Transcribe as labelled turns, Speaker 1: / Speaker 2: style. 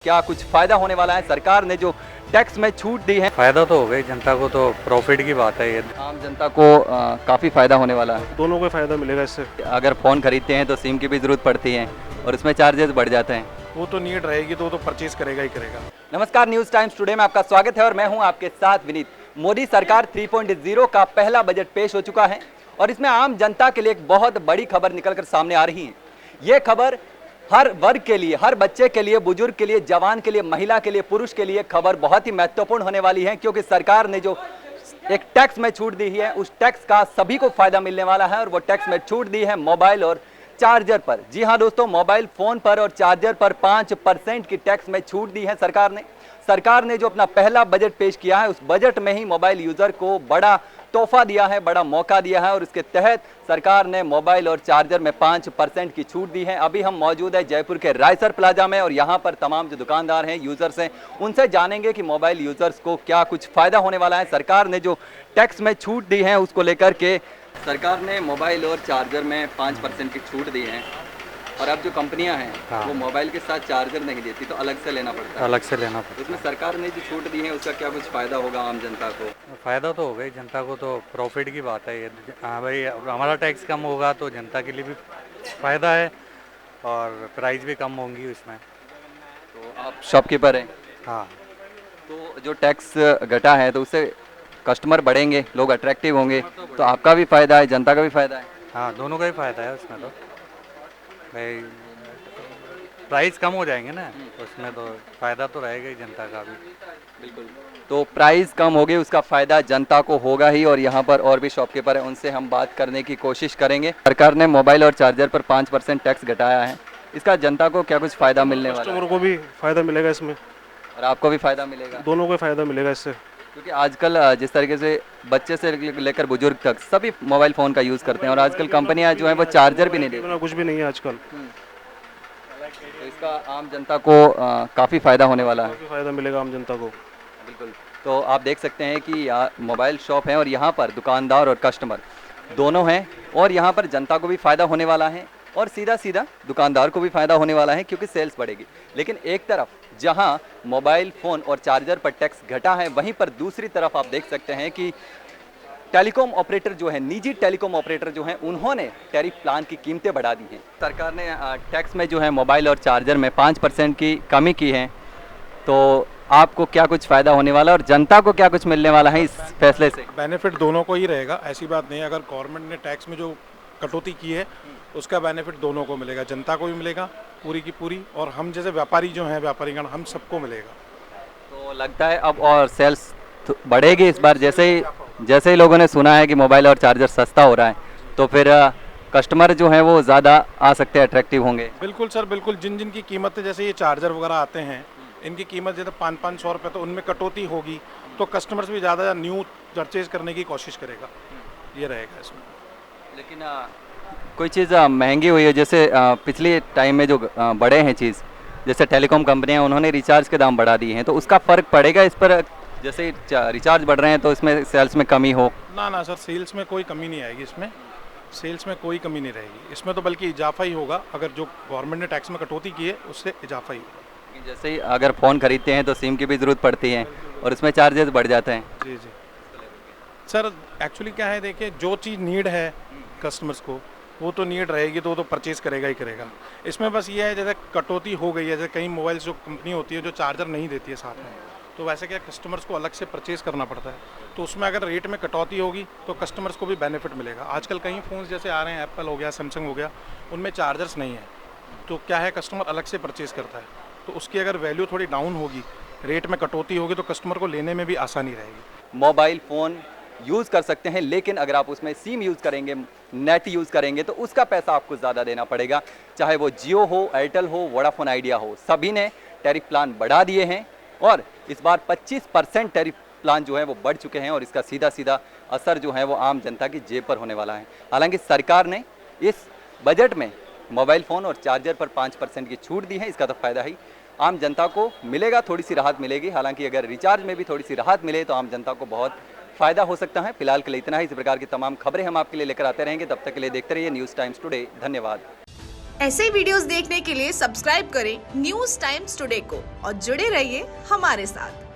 Speaker 1: क्या कुछ फायदा होने वाला है? सरकार ने जो टैक्स में छूट दी है,
Speaker 2: फायदा तो हो गई जनता को, तो प्रॉफिट की बात है ये।
Speaker 1: आम जनता को काफ़ी फायदा होने वाला है।
Speaker 3: दोनों को फ़ायदा मिलेगा इससे।
Speaker 1: अगर फ़ोन खरीदते हैं तो सिम की भी ज़रूरत पड़ती है और उसमें चार्जेस बढ़ जाते हैं।
Speaker 3: वो तो नीड रहेगी तो वो तो परचेज करेगा ही करेगा।
Speaker 1: नमस्कार, न्यूज़ टाइम्स टुडे में आपका स्वागत है और मैं हूं आपके साथ विनीत। मोदी सरकार 3.0 का पहला बजट पेश हो चुका है और इसमें आम जनता के लिए एक बहुत बड़ी खबर निकलकर सामने आ रही है। ये खबर हर वर्ग के लिए, हर बच्चे के लिए, बुजुर्ग के लिए, जवान के लिए, महिला के लिए, पुरुष के लिए खबर बहुत ही महत्वपूर्ण होने वाली है, क्योंकि सरकार ने जो एक टैक्स में छूट दी है उस टैक्स का सभी को फायदा मिलने वाला है और वो टैक्स में छूट दी है मोबाइल और चार्जर पर। जी हाँ दोस्तों, मोबाइल फोन पर और चार्जर पर 5% की टैक्स में छूट दी है सरकार ने। सरकार ने जो अपना पहला बजट पेश किया है उस बजट में ही मोबाइल यूजर को बड़ा तोहफा दिया है, बड़ा मौका दिया है और इसके तहत सरकार ने मोबाइल और चार्जर में 5% की छूट दी है। अभी हम मौजूद है जयपुर के रायसर प्लाजा में और यहाँ पर तमाम जो दुकानदार हैं, यूजर्स हैं, उनसे जानेंगे कि मोबाइल यूजर्स को क्या कुछ फायदा होने वाला है। सरकार ने जो टैक्स में छूट दी है उसको लेकर के सरकार ने मोबाइल और चार्जर में 5% की छूट दी है और अब जो कंपनियां हैं
Speaker 2: हाँ।
Speaker 1: वो मोबाइल के साथ चार्जर नहीं देती तो अलग से लेना पड़ता है।
Speaker 2: अलग से लेना पड़ता
Speaker 1: उसमें सरकार ने जो छूट दी है उसका क्या कुछ फायदा होगा आम जनता को?
Speaker 2: है। फायदा तो हो गई जनता को, तो प्रॉफिट की बात है ये। हाँ भाई, अब हमारा टैक्स कम होगा तो जनता के लिए भी फायदा है और प्राइस भी कम होंगी उसमें।
Speaker 1: तो आप शॉपकीपर हैं,
Speaker 2: हाँ,
Speaker 1: तो जो टैक्स घटा है तो उससे कस्टमर बढ़ेंगे, लोग अट्रैक्टिव होंगे, तो आपका भी फायदा है, जनता का भी फायदा है।
Speaker 2: हाँ, दोनों का ही फायदा है उसमें। तो भाई प्राइस कम हो जाएंगे ना, उसमें तो फायदा तो रहेगा ही जनता का भी।
Speaker 1: बिल्कुल, तो प्राइस कम होगी उसका फायदा जनता को होगा ही। और यहाँ पर और भी शॉपकीपर हैं, उनसे हम बात करने की कोशिश करेंगे। सरकार ने मोबाइल और चार्जर पर 5% टैक्स घटाया है, इसका जनता को क्या कुछ फायदा मिलने वाला है?
Speaker 3: कस्टमर को भी फ़ायदा मिलेगा इसमें।
Speaker 1: और आपको भी फायदा मिलेगा,
Speaker 3: दोनों को फ़ायदा मिलेगा इससे।
Speaker 1: क्योंकि आजकल जिस तरीके से बच्चे से लेकर बुजुर्ग तक सभी मोबाइल फ़ोन का यूज़ करते हैं और आजकल कंपनियां जो हैं वो चार्जर भी नहीं देती,
Speaker 3: बिना कुछ भी नहीं है आजकल।
Speaker 1: तो इसका आम जनता को काफ़ी फायदा होने वाला है।
Speaker 3: काफ़ी फ़ायदा मिलेगा आम जनता को।
Speaker 1: बिल्कुल, तो आप देख सकते हैं कि यहाँ मोबाइल शॉप है और यहाँ पर दुकानदार और कस्टमर दोनों हैं और यहाँ पर जनता को भी फ़ायदा होने वाला है और सीधा सीधा दुकानदार को भी फ़ायदा होने वाला है, क्योंकि सेल्स बढ़ेगी। लेकिन एक तरफ जहाँ मोबाइल फ़ोन और चार्जर पर टैक्स घटा है, वहीं पर दूसरी तरफ आप देख सकते हैं कि टेलीकॉम ऑपरेटर जो है, निजी टेलीकॉम ऑपरेटर जो हैं, उन्होंने टैरिफ प्लान की कीमतें बढ़ा दी हैं। सरकार ने टैक्स में जो है मोबाइल और चार्जर में 5% की कमी की है, तो आपको क्या कुछ फ़ायदा होने वाला है और जनता को क्या कुछ मिलने वाला है इस फैसले से?
Speaker 4: बेनिफिट दोनों को ही रहेगा, ऐसी बात नहीं है। अगर गवर्नमेंट ने टैक्स में जो कटौती की है उसका बेनिफिट दोनों को मिलेगा, जनता को भी मिलेगा पूरी की पूरी, और हम जैसे व्यापारी जो हैं, व्यापारीगण, हम सबको मिलेगा।
Speaker 1: तो लगता है अब और सेल्स बढ़ेगी इस बार, जैसे ही लोगों ने सुना है कि मोबाइल और चार्जर सस्ता हो रहा है तो फिर कस्टमर जो है वो ज़्यादा आ सकते हैं, अट्रैक्टिव होंगे।
Speaker 4: बिल्कुल सर, बिल्कुल। जिन जिन की कीमतें, जैसे ये चार्जर वगैरह आते हैं, इनकी कीमत जैसे 500-500 रुपये, तो उनमें कटौती होगी तो कस्टमर्स भी ज़्यादा न्यू परचेज करने की कोशिश करेगा, ये रहेगा इसमें।
Speaker 1: लेकिन कोई चीज़ महंगी हुई है, जैसे पिछले टाइम में जो बढ़े हैं चीज़, जैसे टेलीकॉम कंपनियां उन्होंने रिचार्ज के दाम बढ़ा दिए हैं, तो उसका फ़र्क पड़ेगा इस पर? जैसे रिचार्ज बढ़ रहे हैं तो इसमें सेल्स में कमी हो?
Speaker 4: ना सर, सेल्स में कोई कमी नहीं आएगी इसमें, सेल्स में कोई कमी नहीं रहेगी इसमें, तो बल्कि इजाफा ही होगा। अगर जो गवर्नमेंट ने टैक्स में कटौती की है उससे इजाफा ही होगा।
Speaker 1: जैसे ही अगर फ़ोन खरीदते हैं तो सिम की भी ज़रूरत पड़ती है और उसमें चार्जेस बढ़ जाते हैं।
Speaker 4: जी जी सर, एक्चुअली क्या है, देखिए, जो चीज़ नीड है कस्टमर्स को वो तो नीड रहेगी तो वो तो परचेज़ करेगा ही करेगा। इसमें बस ये है, जैसे कटौती हो गई है, जैसे कई मोबाइल्स जो कंपनी होती है जो चार्जर नहीं देती है साथ में, तो वैसे क्या कस्टमर्स को अलग से परचेज़ करना पड़ता है, तो उसमें अगर रेट में कटौती होगी तो कस्टमर्स को भी बेनिफिट मिलेगा। आजकल कई फ़ोन्स जैसे आ रहे हैं, एप्पल हो गया, सैमसंग हो गया, उनमें चार्जर्स नहीं है, तो क्या है, कस्टमर अलग से परचेज़ करता है, तो उसकी अगर वैल्यू थोड़ी डाउन होगी, रेट में कटौती होगी, तो कस्टमर को लेने में भी आसानी रहेगी।
Speaker 1: मोबाइल फ़ोन यूज़ कर सकते हैं, लेकिन अगर आप उसमें सिम यूज़ करेंगे, नेट यूज़ करेंगे, तो उसका पैसा आपको ज़्यादा देना पड़ेगा। चाहे वो जियो हो, एयरटेल हो, वोडाफोन आइडिया हो, सभी ने टैरिफ प्लान बढ़ा दिए हैं और इस बार 25% टैरिफ प्लान जो है वो बढ़ चुके हैं और इसका सीधा सीधा असर जो है वो आम जनता की जेब पर होने वाला है। हालांकि सरकार ने इस बजट में मोबाइल फ़ोन और चार्जर पर 5% की छूट दी है, इसका तो फ़ायदा ही आम जनता को मिलेगा, थोड़ी सी राहत मिलेगी। हालांकि अगर रिचार्ज में भी थोड़ी सी राहत मिले तो आम जनता को बहुत फ़ायदा हो सकता है। फिलहाल के लिए इतना ही। इस प्रकार की तमाम खबरें हम आपके लिए लेकर आते रहेंगे, तब तक के लिए देखते रहिए न्यूज़ टाइम्स टुडे। धन्यवाद।
Speaker 5: ऐसे ही वीडियोस देखने के लिए सब्सक्राइब करें न्यूज टाइम्स टुडे को और जुड़े रहिए हमारे साथ।